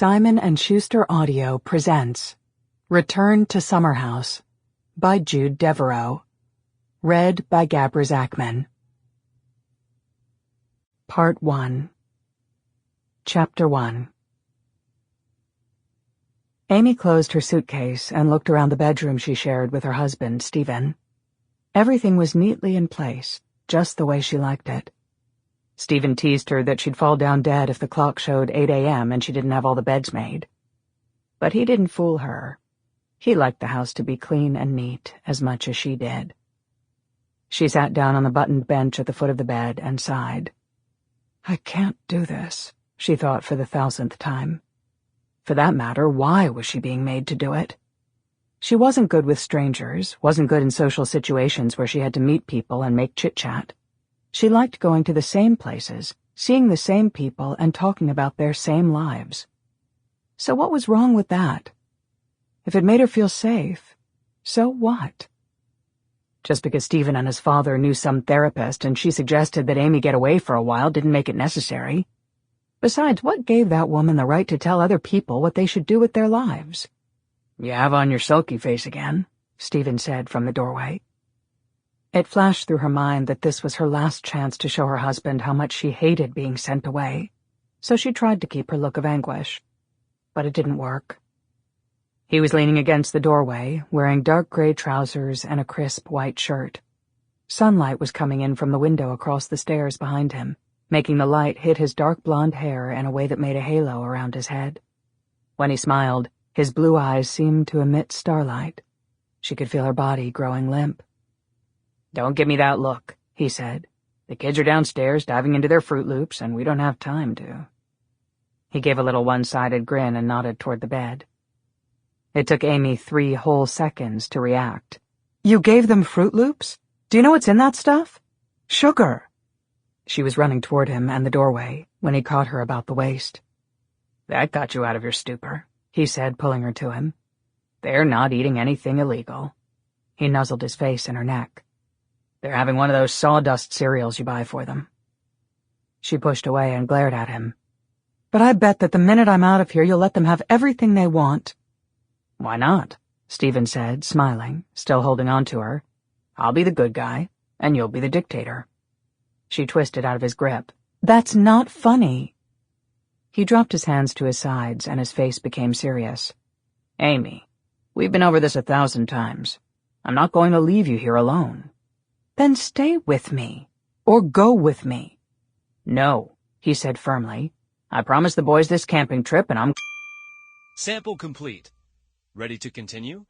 Simon & Schuster Audio presents Return to Summerhouse by Jude Deveraux. Read by Gabra Zackman. Part 1. Chapter 1. Amy closed her suitcase and looked around the bedroom she shared with her husband, Stephen. Everything was neatly in place, just the way she liked it. Stephen teased her that she'd fall down dead if the clock showed 8 a.m. and she didn't have all the beds made. But he didn't fool her. He liked the house to be clean and neat as much as she did. She sat down on the buttoned bench at the foot of the bed and sighed. I can't do this, she thought for the 1000th time. For that matter, why was she being made to do it? She wasn't good with strangers, wasn't good in social situations where she had to meet people and make chit-chat. She liked going to the same places, seeing the same people, and talking about their same lives. So what was wrong with that? If it made her feel safe, so what? Just because Stephen and his father knew some therapist and she suggested that Amy get away for a while didn't make it necessary. Besides, what gave that woman the right to tell other people what they should do with their lives? You have on your sulky face again, Stephen said from the doorway. It flashed through her mind that this was her last chance to show her husband how much she hated being sent away, so she tried to keep her look of anguish. But it didn't work. He was leaning against the doorway, wearing dark gray trousers and a crisp white shirt. Sunlight was coming in from the window across the stairs behind him, making the light hit his dark blonde hair in a way that made a halo around his head. When he smiled, his blue eyes seemed to emit starlight. She could feel her body growing limp. Don't give me that look, he said. The kids are downstairs diving into their Fruit Loops, and we don't have time to. He gave a little one-sided grin and nodded toward the bed. It took Amy 3 whole seconds to react. You gave them Fruit Loops? Do you know what's in that stuff? Sugar. She was running toward him and the doorway when he caught her about the waist. That got you out of your stupor, he said, pulling her to him. They're not eating anything illegal. He nuzzled his face in her neck. They're having one of those sawdust cereals you buy for them. She pushed away and glared at him. But I bet that the minute I'm out of here, you'll let them have everything they want. Why not? Stephen said, smiling, still holding on to her. I'll be the good guy, and you'll be the dictator. She twisted out of his grip. That's not funny. He dropped his hands to his sides, and his face became serious. Amy, we've been over this 1,000 times. I'm not going to leave you here alone. Then stay with me, or go with me. No, he said firmly. I promised the boys this camping trip, and I'm— Sample complete. Ready to continue?